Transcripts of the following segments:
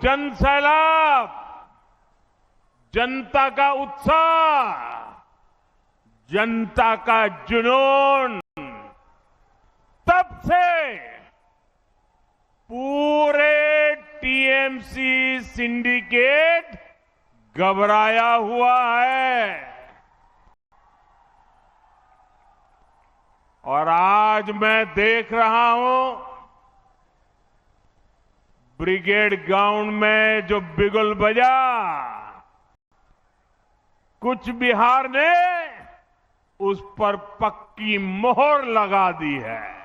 जन सैलाब, जनता का उत्साह, जनता का जुनून, तब से पूरे टीएमसी सिंडिकेट घबराया हुआ है। और आज मैं देख रहा हूं ब्रिगेड ग्राउंड में जो बिगुल बजा, कुछ बिहार ने उस पर पक्की मोहर लगा दी है।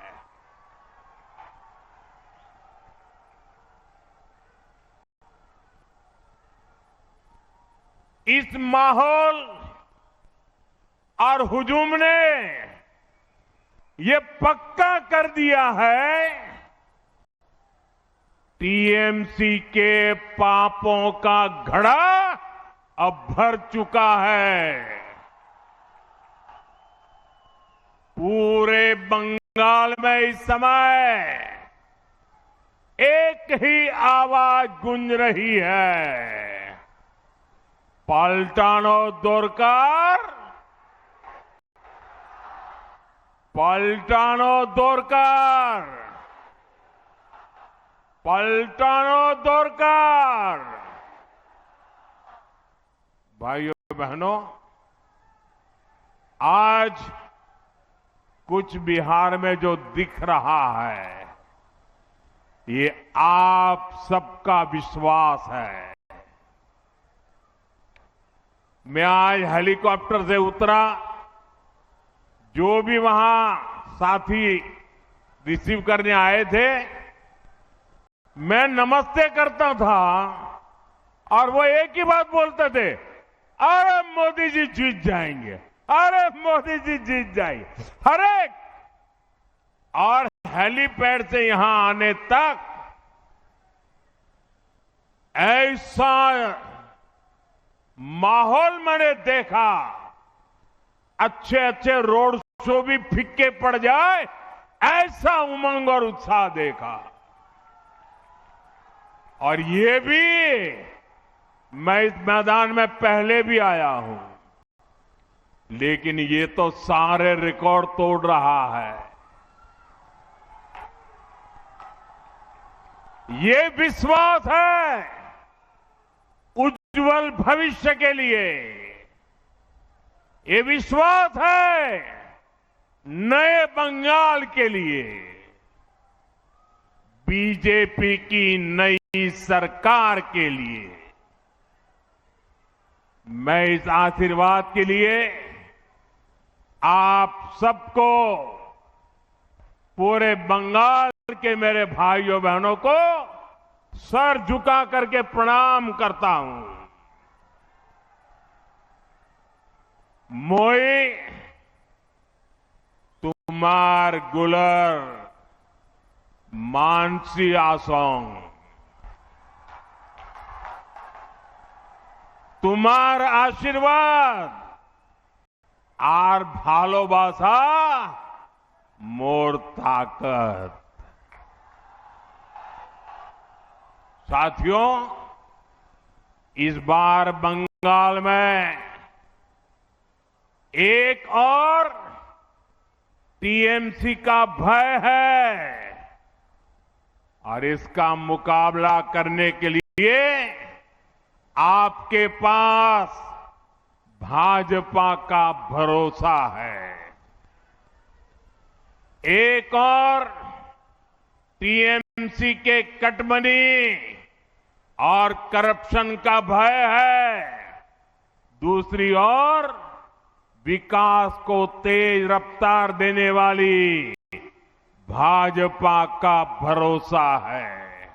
इस माहौल और हुजूम ने ये पक्का कर दिया है, टीएमसी के पापों का घड़ा अब भर चुका है। पूरे बंगाल में इस समय एक ही आवाज गूंज रही है, पलटानो दोरकार, पलटानो दोरकार, पलटानो दोरकार। भाइयों बहनों, आज कुछ बिहार में जो दिख रहा है, ये आप सबका विश्वास है। मैं आज हेलीकॉप्टर से उतरा, जो भी वहां साथी रिसीव करने आए थे, मैं नमस्ते करता था और वो एक ही बात बोलते थे, अरे मोदी जी जीत जाएंगे, अरे मोदी जी जीत जाएंगे। हर एक और हेलीपैड से यहां आने तक ऐसा माहौल मैंने देखा, अच्छे अच्छे रोड शो भी फिक्के पड़ जाए, ऐसा उमंग और उत्साह देखा। और ये भी मैं इस मैदान में पहले भी आया हूं, लेकिन ये तो सारे रिकॉर्ड तोड़ रहा है। ये विश्वास है उज्जवल भविष्य के लिए, ये विश्वास है नए बंगाल के लिए, बीजेपी की नई सरकार के लिए। मैं इस आशीर्वाद के लिए आप सबको, पूरे बंगाल के मेरे भाइयों बहनों को सर झुका करके प्रणाम करता हूं। मोई तुम्हार गुलर मानसी आसोंग, तुम्हार आशीर्वाद आर भालोबासा मोर ताकत। साथियों, इस बार बंगाल में एक और टीएमसी का भय है, और इसका मुकाबला करने के लिए आपके पास भाजपा का भरोसा है। एक और टीएमसी के कटमनी और करप्शन का भय है, दूसरी ओर विकास को तेज रफ्तार देने वाली भाजपा का भरोसा है।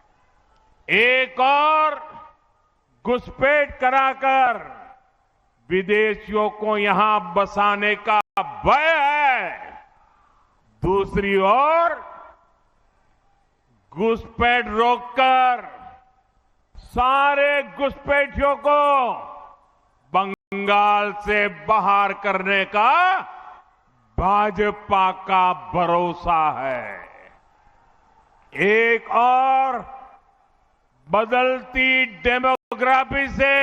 एक और घुसपैठ कराकर विदेशियों को यहां बसाने का भय है, दूसरी ओर घुसपैठ रोककर सारे घुसपैठियों को बंगाल से बाहर करने का भाजपा का भरोसा है। एक और बदलती डेमोग्राफी से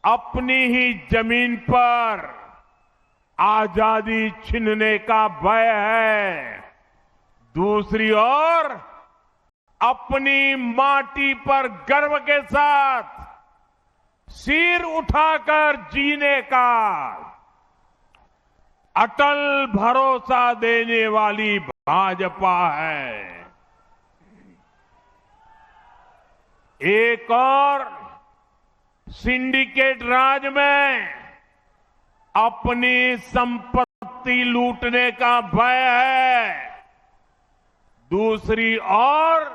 अपनी ही जमीन पर आजादी छीनने का भय है। दूसरी ओर अपनी माटी पर गर्व के साथ सिर उठाकर जीने का अटल भरोसा देने वाली भाजपा है। एक और सिंडिकेट राज में अपनी संपत्ति लूटने का भय है। दूसरी ओर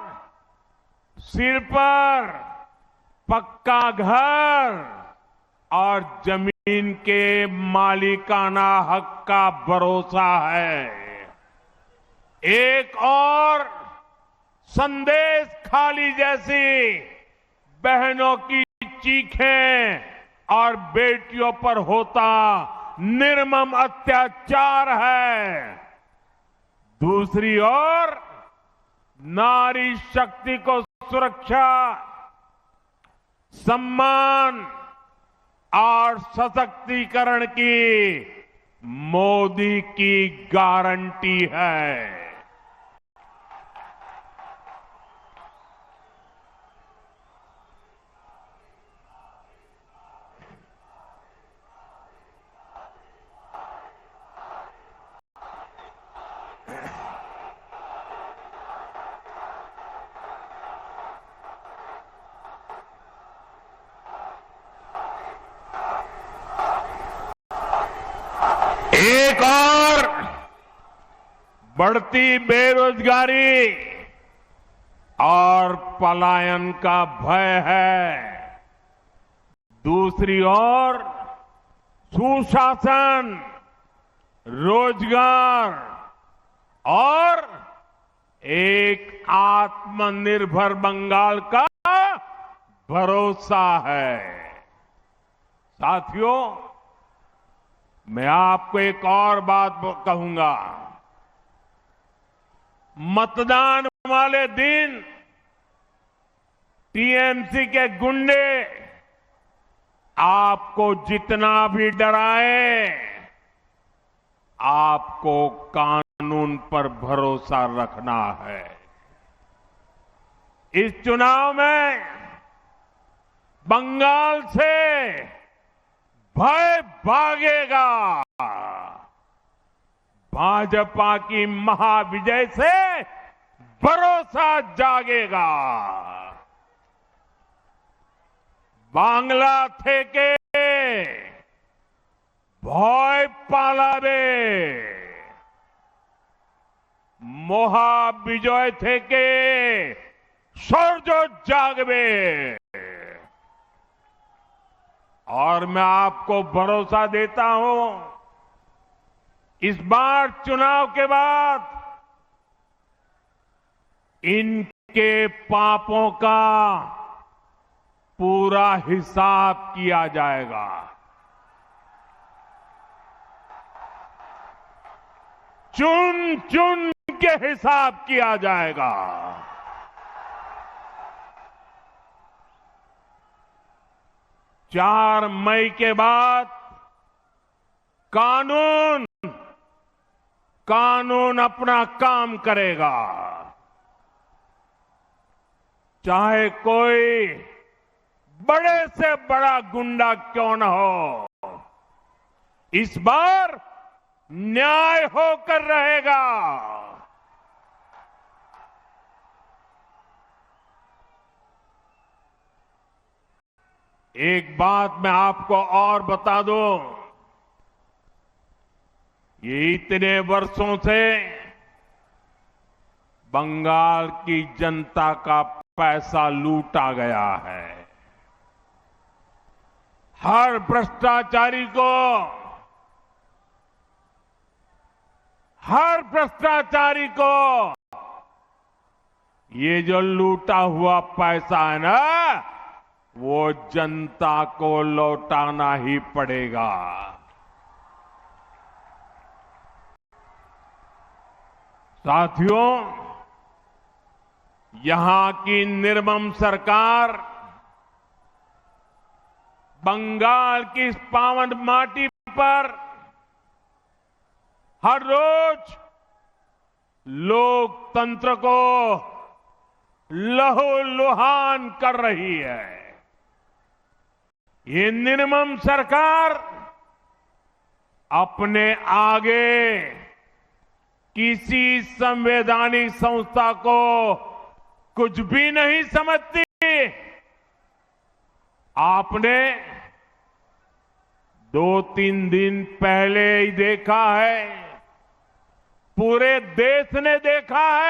सिर पर पक्का घर और जमीन के मालिकाना हक का भरोसा है। एक और संदेश खाली जैसी बहनों की चीखें और बेटियों पर होता निर्मम अत्याचार है। दूसरी ओर नारी शक्ति को सुरक्षा, सम्मान और सशक्तिकरण की मोदी की गारंटी है। एक और बढ़ती बेरोजगारी और पलायन का भय है। दूसरी ओर सुशासन, रोजगार और एक आत्मनिर्भर बंगाल का भरोसा है। साथियों, मैं आपको एक और बात कहूंगा। मतदान वाले दिन टीएमसी के गुंडे आपको जितना भी डराए, आपको कानून पर भरोसा रखना है। इस चुनाव में बंगाल से भय भागेगा। भाजपा की महाविजय से भरोसा जागेगा। बांग्ला থেকে ভয় পালাবে, মহাবিজয় থেকে সূর্য জাগবে। और मैं आपको भरोसा देता हूं, इस बार चुनाव के बाद इनके पापों का पूरा हिसाब किया जाएगा। चुन चुन के हिसाब किया जाएगा। 4 मई के बाद कानून अपना काम करेगा। चाहे कोई बड़े से बड़ा गुंडा क्यों न हो, इस बार न्याय होकर रहेगा। एक बात मैं आपको और बता दूं, ये इतने वर्षों से बंगाल की जनता का पैसा लूटा गया है। हर भ्रष्टाचारी को ये जो लूटा हुआ पैसा है ना, वो जनता को लौटाना ही पड़ेगा। साथियों, यहां की निर्मम सरकार बंगाल की इस पावन माटी पर हर रोज लोकतंत्र को लहूलुहान कर रही है। ये निर्मम सरकार अपने आगे किसी संवैधानिक संस्था को कुछ भी नहीं समझती। आपने 2-3 दिन पहले ही देखा है, पूरे देश ने देखा है